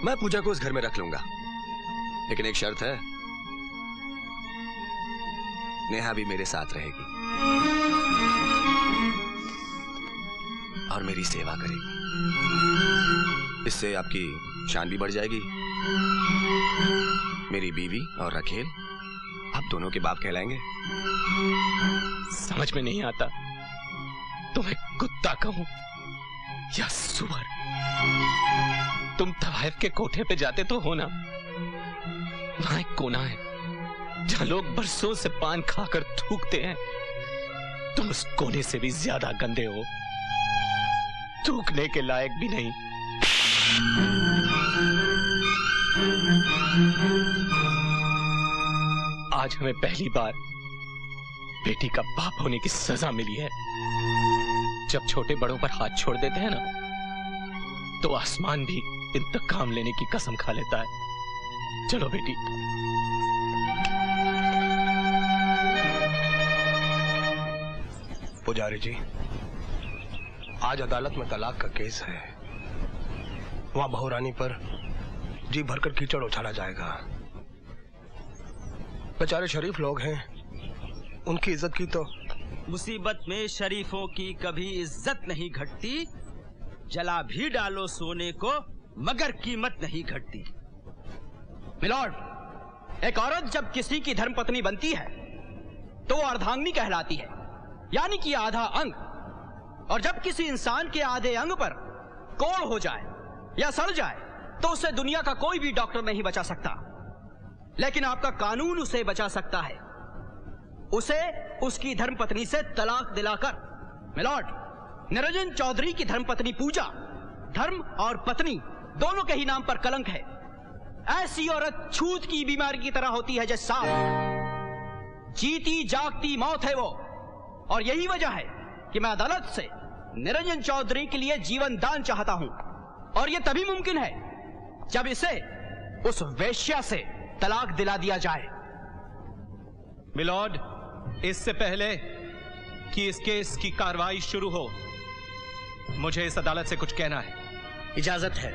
मैं पूजा को उस घर में रख लूंगा, लेकिन एक शर्त है, नेहा भी मेरे साथ रहेगी और मेरी सेवा करेगी। इससे आपकी शान भी बढ़ जाएगी। मेरी बीवी और रखेल आप दोनों के बाप कहलाएंगे। समझ में नहीं आता तुम्हें कुत्ता कहूं या सुअर। तुम तवाइफ के कोठे पे जाते तो हो ना, वहां एक कोना है जहां लोग बरसों से पान खाकर थूकते हैं। तुम उस कोने से भी ज्यादा गंदे हो, थूकने के लायक भी नहीं। आज हमें पहली बार बेटी का बाप होने की सजा मिली है। जब छोटे बड़ों पर हाथ छोड़ देते हैं ना, तो आसमान भी इंतकाम लेने की कसम खा लेता है। चलो बेटी। पुजारी जी, आज अदालत में तलाक का केस है। वहां बहुरानी पर जी भरकर कीचड़ उछाला जाएगा। बेचारे शरीफ लोग हैं, उनकी इज्जत की तो। मुसीबत में शरीफों की कभी इज्जत नहीं घटती। जला भी डालो सोने को मगर कीमत नहीं घटती। मिलॉर्ड, एक औरत जब किसी की धर्मपत्नी बनती है तो वो अर्धांगिनी कहलाती है, यानी कि आधा अंग। और जब किसी इंसान के आधे अंग पर कोढ़ हो जाए या सड़ जाए तो उसे दुनिया का कोई भी डॉक्टर नहीं बचा सकता, लेकिन आपका कानून उसे बचा सकता है, उसे उसकी धर्मपत्नी से तलाक दिलाकर। मिलॉर्ड, निरंजन चौधरी की धर्मपत्नी पूजा धर्म और पत्नी दोनों के ही नाम पर कलंक है। ऐसी औरत छूत की बीमारी की तरह होती है जैसे सांप। जीती जागती मौत है वो। और यही वजह है कि मैं अदालत से निरंजन चौधरी के लिए जीवन दान चाहता हूं, और यह तभी मुमकिन है जब इसे उस वेश्या से तलाक दिला दिया जाए। मिलॉर्ड, इससे पहले कि इस केस की कार्रवाई शुरू हो, मुझे इस अदालत से कुछ कहना है। इजाजत है।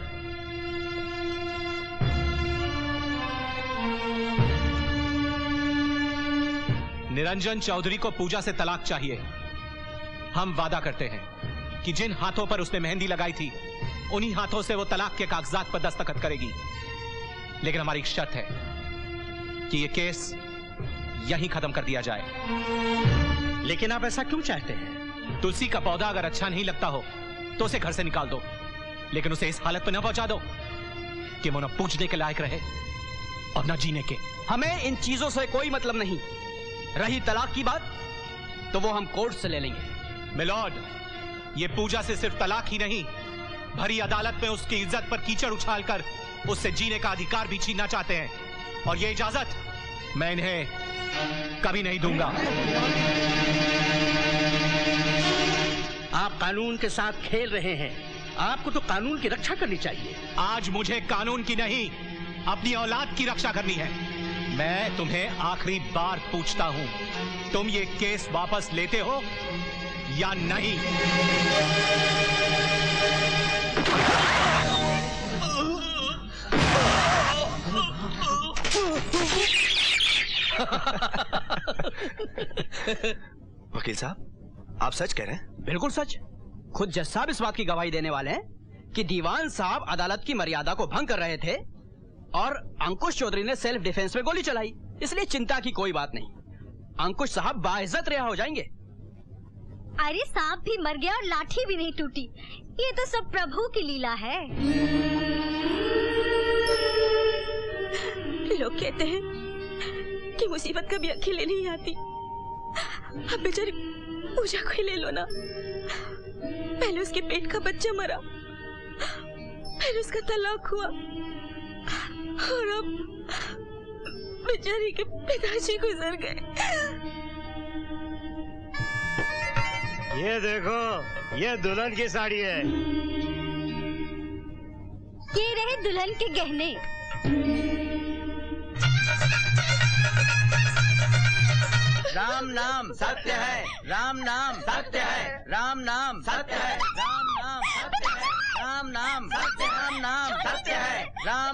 निरंजन चौधरी को पूजा से तलाक चाहिए। हम वादा करते हैं कि जिन हाथों पर उसने मेहंदी लगाई थी, उन्हीं हाथों से वो तलाक के कागजात पर दस्तखत करेगी। लेकिन हमारी एक शर्त है कि ये केस यहीं खत्म कर दिया जाए। लेकिन आप ऐसा क्यों चाहते हैं? तुलसी का पौधा अगर अच्छा नहीं लगता हो तो उसे घर से निकाल दो, लेकिन उसे इस हालत में न पहुंचा दो कि वो न पूजने के लायक रहे और न जीने के। हमें इन चीजों से कोई मतलब नहीं। रही तलाक की बात, तो वो हम कोर्ट से ले लेंगे। मिलॉर्ड, ये पूजा से सिर्फ तलाक ही नहीं, भरी अदालत में उसकी इज्जत पर कीचड़ उछालकर उससे जीने का अधिकार भी छीनना चाहते हैं, और ये इजाजत मैं इन्हें कभी नहीं दूंगा। आप कानून के साथ खेल रहे हैं। आपको तो कानून की रक्षा करनी चाहिए। आज मुझे कानून की नहीं, अपनी औलाद की रक्षा करनी है। मैं तुम्हें आखिरी बार पूछता हूं, तुम ये केस वापस लेते हो या नहीं? वकील साहब, आप सच कह रहे हैं? बिल्कुल सच। खुद जज साहब इस बात की गवाही देने वाले हैं कि दीवान साहब अदालत की मर्यादा को भंग कर रहे थे और अंकुश चौधरी ने सेल्फ डिफेंस में गोली चलाई, इसलिए चिंता की कोई बात नहीं। अंकुश साहब बाइज्जत रिहा हो जाएंगे। अरे सांप भी मर गया और लाठी भी नहीं टूटी। ये तो सब प्रभु की लीला है। लोग कहते हैं कि मुसीबत कभी अकेले नहीं आती। अब बेचारी पूजा को ही ले लो ना। पहले उसके पेट का बच्चा मरा, फिर उसका तलाक हुआ, और अब बेचारी के पिताजी गुजर गए। ये देखो, ये दुल्हन की साड़ी है। ये रहे दुल्हन के गहने। राम नाम सत्य है, राम नाम सत्य है, राम नाम सत्य है, राम नाम सत्य है, राम नाम सत्य, राम नाम सत्य है, राम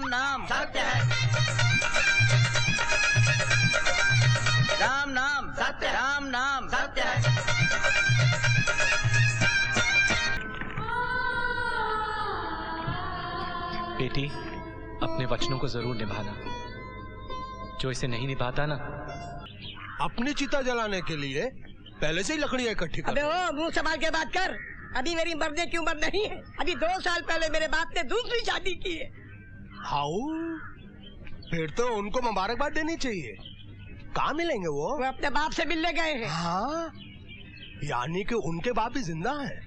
बेटी, अपने वचनों को जरूर निभाना। जो इसे नहीं निभाता ना, अपनी चिता जलाने के लिए पहले से ही लकड़ियां इकट्ठी कर। अबे ओ, मुंह संभाल के बात कर। अभी मेरी मरने की उम्र नहीं है। अभी 2 साल पहले मेरे बाप ने दूसरी शादी की है। हाउ, फिर तो उनको मुबारकबाद देनी चाहिए। कहाँ मिलेंगे वो अपने बाप से मिलने गए हैं। हाँ, यानी कि उनके बाप ही जिंदा हैं।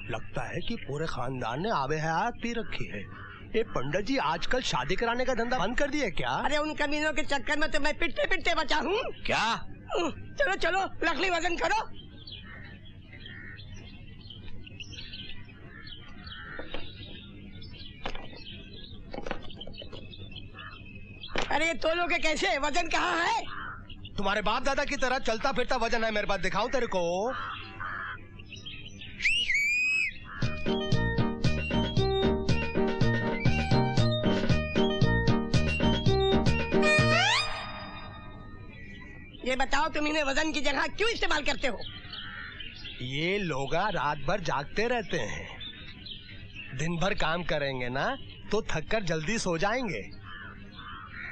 लगता है कि पूरे खानदान ने आबे हयात पी रखी है। ये पंडित जी आजकल शादी कराने का धंधा बंद कर दिया क्या? अरे उन कमीनों के चक्कर में तो मैं पिटते पिटते बचा हूँ। क्या? चलो चलो, लकड़ी वजन करो। अरे तोलोगे कैसे? वजन कहाँ है? तुम्हारे बाप दादा की तरह चलता फिरता वजन है मेरे पास, दिखाऊं तेरे को? ये बताओ, तुम इन्हें वजन की जगह क्यों इस्तेमाल करते हो? ये लोग रात भर जागते रहते हैं। दिन भर काम करेंगे ना तो थक कर जल्दी सो जाएंगे,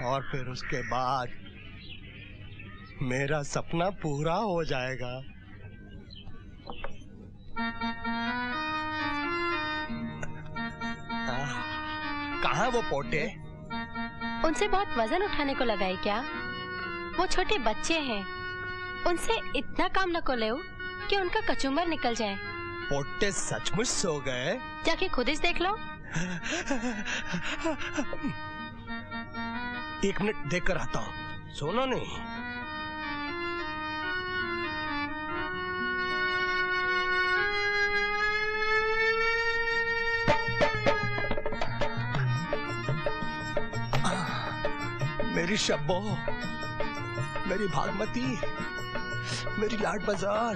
और फिर उसके बाद मेरा सपना पूरा हो जाएगा। कहाँ वो पोटे? उनसे बहुत वजन उठाने को लगा है क्या? वो छोटे बच्चे हैं, उनसे इतना काम न को ले कि उनका कचूमर निकल जाए। पोटे सचमुच सो गए? जाके खुद ही देख लो। 1 मिनट देख कर आता हूँ। सोना नहीं। मेरी शब्बो, मेरी भागमती, मेरी लाड बाजार,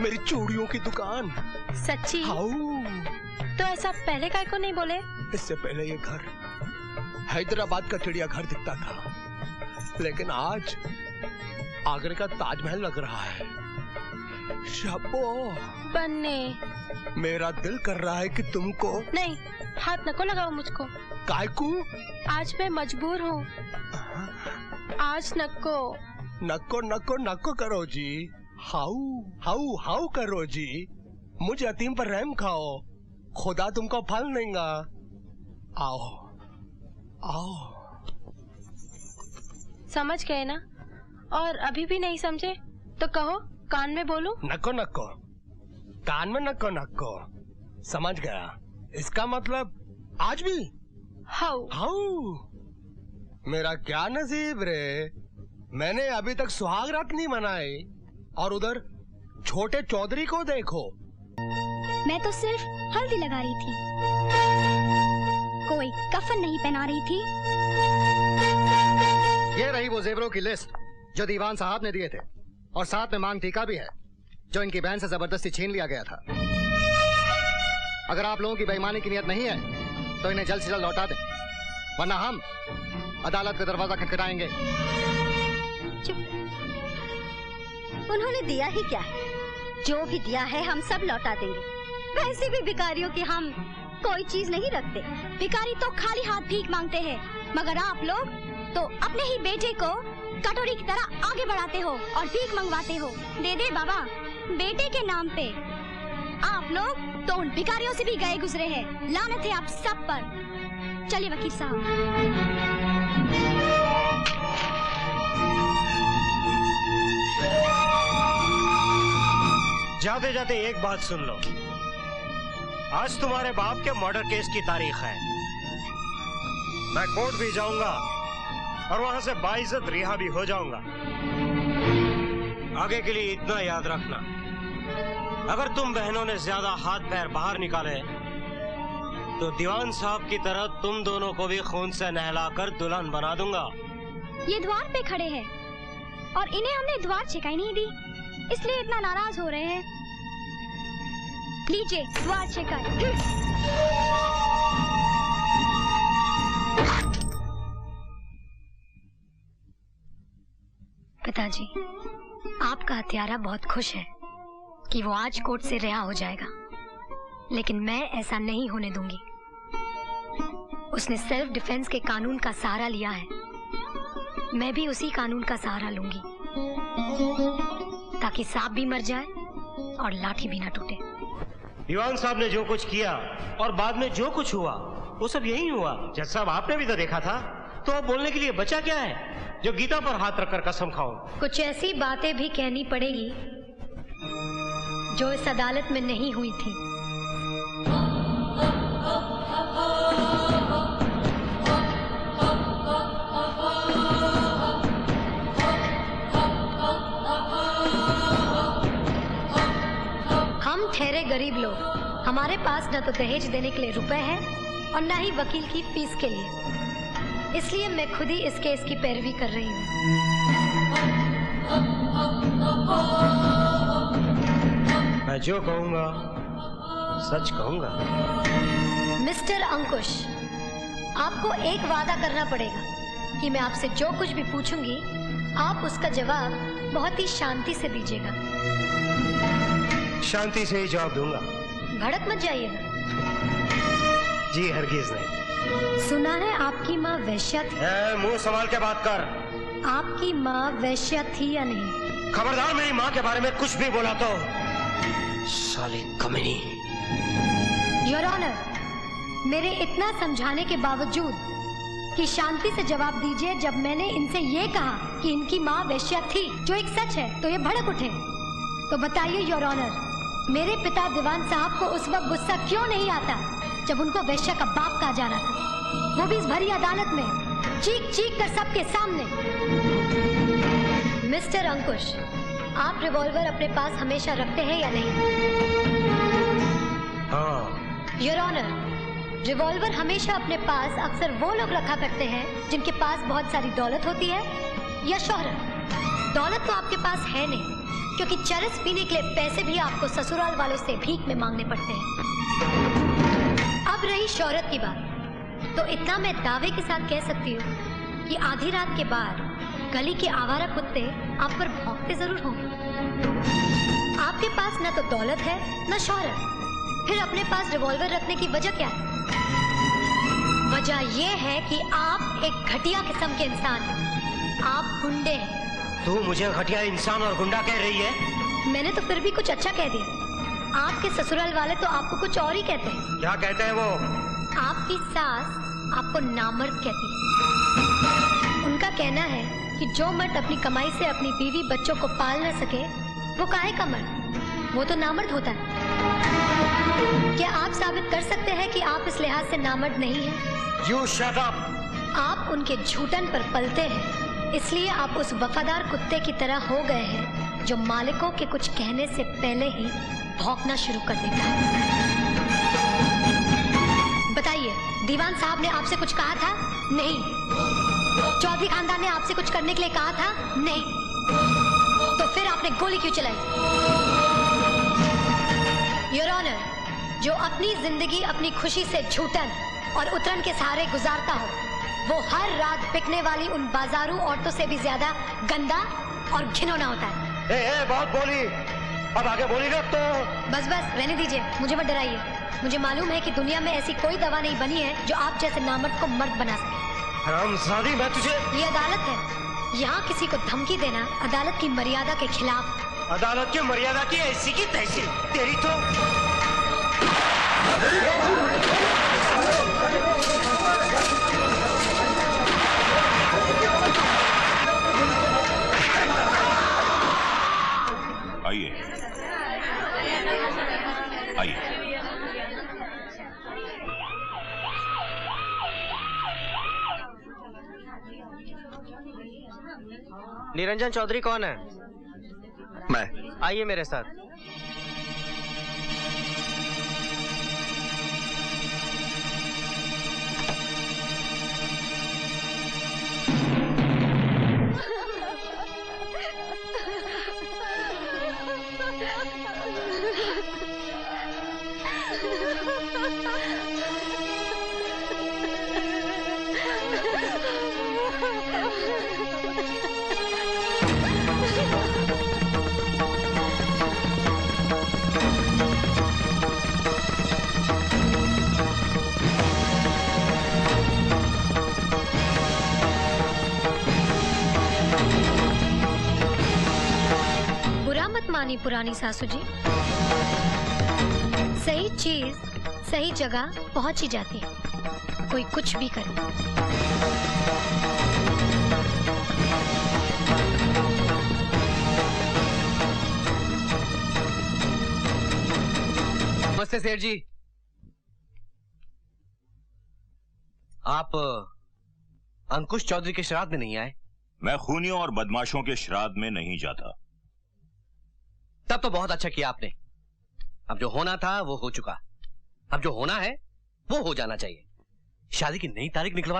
मेरी चूड़ियों की दुकान। सच्ची? हाउ। तो ऐसा पहले काय को नहीं बोले? इससे पहले ये घर हैदराबाद का चिड़िया घर दिखता था, लेकिन आज आगरा का ताजमहल लग रहा है। शब्बो, बन्ने, मेरा दिल कर रहा है कि तुमको। नहीं, हाथ नको लगाओ मुझको। कायकू? आज मैं मजबूर हूँ। आज नको। नको नको नको करो जी। हाउ हाउ हाउ करो जी। मुझ यतीम पर रहम खाओ, खुदा तुमको फल देगा। आओ आओ। समझ गए ना? और अभी भी नहीं समझे तो कहो, कान में बोलूं? नको नको, कान में नको नको। समझ गया। इसका मतलब आज भी? How how. मेरा क्या नसीब रे, मैंने अभी तक सुहाग रात नहीं मनाई, और उधर छोटे चौधरी को देखो। मैं तो सिर्फ हल्दी लगा रही थी, कोई कफन नहीं पहना रही थी। ये रही वो जेवरों की लिस्ट जो दीवान साहब ने दिए थे, और साथ में मांग टीका भी है जो इनकी बहन से जबरदस्ती छीन लिया गया था। अगर आप लोगों की बेईमानी की नियत नहीं है तो इन्हें जल्द से जल्द लौटा दें, वरना हम अदालत का दरवाजा खटखटाएंगे। चुप। उन्होंने दिया ही क्या है? जो भी दिया है हम सब लौटा देंगे। वैसे भी भिखारियों की हम कोई चीज नहीं रखते। भिखारी तो खाली हाथ भीख मांगते हैं, मगर आप लोग तो अपने ही बेटे को कटोरी की तरह आगे बढ़ाते हो और भीख मंगवाते हो। दे दे बाबा, बेटे के नाम पे। आप लोग तो उन भिखारियों से भी गए गुजरे हैं। लानत है आप सब पर। चलिए वकील साहब। जाते जाते एक बात सुन लो, आज तुम्हारे बाप के मर्डर केस की तारीख है। मैं कोर्ट भी जाऊंगा और वहां से बाइज्जत रिहा भी हो जाऊंगा। आगे के लिए इतना याद रखना, अगर तुम बहनों ने ज्यादा हाथ पैर बाहर निकाले तो दीवान साहब की तरह तुम दोनों को भी खून से नहलाकर दुल्हन बना दूंगा। ये द्वार पे खड़े हैं और इन्हें हमने द्वार छिकाई नहीं दी, इसलिए इतना नाराज हो रहे हैं। लीजिए द्वार छिकाई। पिताजी, आपका हत्यारा बहुत खुश है कि वो आज कोर्ट से रिहा हो जाएगा, लेकिन मैं ऐसा नहीं होने दूंगी। उसने सेल्फ डिफेंस के कानून का सहारा लिया है। मैं भी उसी कानून का सहारा लूंगी, ताकि सांप भी मर जाए और लाठी भी ना टूटे। दीवान साहब ने जो कुछ किया और बाद में जो कुछ हुआ वो सब यही हुआ। जज साहब, आपने भी तो देखा था, तो अब बोलने के लिए बचा क्या है जो गीता पर हाथ रखकर कसम खाओ? कुछ ऐसी बातें भी कहनी पड़ेगी जो इस अदालत में नहीं हुई थी। हम ठहरे गरीब लोग, हमारे पास न तो दहेज देने के लिए रुपए हैं और न ही वकील की फीस के लिए। इसलिए मैं खुद ही इस केस की पैरवी कर रही हूँ। मैं जो कहूँगा सच कहूँगा। मिस्टर अंकुश, आपको एक वादा करना पड़ेगा कि मैं आपसे जो कुछ भी पूछूंगी आप उसका जवाब बहुत ही शांति से दीजिएगा। शांति से ही जवाब दूंगा। भड़क मत जाइएगा। जी हरगिज नहीं। सुना है आपकी माँ वेश्या थी। मुंह संभाल के बात कर। आपकी माँ वेश्या थी या नहीं? खबरदार मेरी माँ के बारे में कुछ भी बोला तो साली कमीनी। योर ऑनर, मेरे इतना समझाने के बावजूद कि शांति से जवाब दीजिए, जब मैंने इनसे ये कहा कि इनकी माँ वेश्या थी, जो एक सच है, तो ये भड़क उठे। तो बताइए योर ऑनर, मेरे पिता दीवान साहब को उस वक्त गुस्सा क्यों नहीं आता जब उनको वेश्या का बाप कहा जा रहा था, वो भी इस भरी अदालत में, चीख चीख कर सबके सामने। मिस्टर अंकुश, आप रिवॉल्वर अपने पास हमेशा रखते हैं या नहीं? हाँ। योर ऑनर, रिवॉल्वर हमेशा अपने पास अक्सर वो लोग रखा करते हैं जिनके पास बहुत सारी दौलत होती है या शोहरत। दौलत तो आपके पास है नहीं, क्योंकि चरस पीने के लिए पैसे भी आपको ससुराल वालों से भीख में मांगने पड़ते हैं। अब रही शोहरत की बात, तो इतना मैं दावे के साथ कह सकती हूँ कि आधी रात के बाद गली के आवारा कुत्ते आप पर भौंकते जरूर होंगे। आपके पास न तो दौलत है न शोहरत, फिर अपने पास रिवॉल्वर रखने की वजह क्या है? वजह यह है कि आप एक घटिया किस्म के इंसान हैं। आप गुंडे हैं। तू मुझे घटिया इंसान और गुंडा कह रही है? मैंने तो फिर भी कुछ अच्छा कह दिया। आपके ससुराल वाले तो आपको कुछ और ही कहते हैं। क्या कहते हैं वो? आपकी सास आपको नामर्द कहती है। उनका कहना है कि जो मर्द अपनी कमाई से अपनी बीवी बच्चों को पाल न सके वो काहे का मर्द, वो तो नामर्द होता है। क्या आप साबित कर सकते हैं कि आप इस लिहाज से नामर्द नहीं हैं? You shut up! आप उनके झूठन पर पलते हैं, इसलिए आप उस वफादार कुत्ते की तरह हो गए हैं जो मालिकों के कुछ कहने से पहले ही भौंकना शुरू कर देता है। बताइए, दीवान साहब ने आपसे कुछ कहा था? नहीं। चौधरी खानदान ने आपसे कुछ करने के लिए कहा था? नहीं। तो फिर आपने गोली क्यों चलाई? योर ऑनर, जो अपनी जिंदगी अपनी खुशी से झूठन और उतरन के सहारे गुजारता हो, वो हर रात बिकने वाली उन बाजारू औरतों से भी ज्यादा गंदा और घिनौना होता है। बहुत बोली, अब आगे बोली ना तो। बस बस रहने दीजिए, मुझे मत डराइए। मुझे मालूम है कि दुनिया में ऐसी कोई दवा नहीं बनी है जो आप जैसे नामर्द को मर्द बना सके। हरामजादी, मैं तुझे। ये अदालत है, यहाँ किसी को धमकी देना अदालत की मर्यादा के खिलाफ। अदालत की मर्यादा की ऐसी की तैसी, तेरी तो। आइए आइए। निरंजन चौधरी कौन है? मैं। आइए मेरे साथ। पुरानी पुरानी सासू जी, सही चीज सही जगह पहुंच ही जाती है, कोई कुछ भी करे। नमस्ते सेठ जी। आप अंकुश चौधरी के श्राद्ध में नहीं आए? मैं खूनियों और बदमाशों के श्राद्ध में नहीं जाता। तब तो बहुत अच्छा किया आपने। अब जो होना था वो हो चुका, अब जो होना है वो हो जाना चाहिए। शादी की नई तारीख निकलवा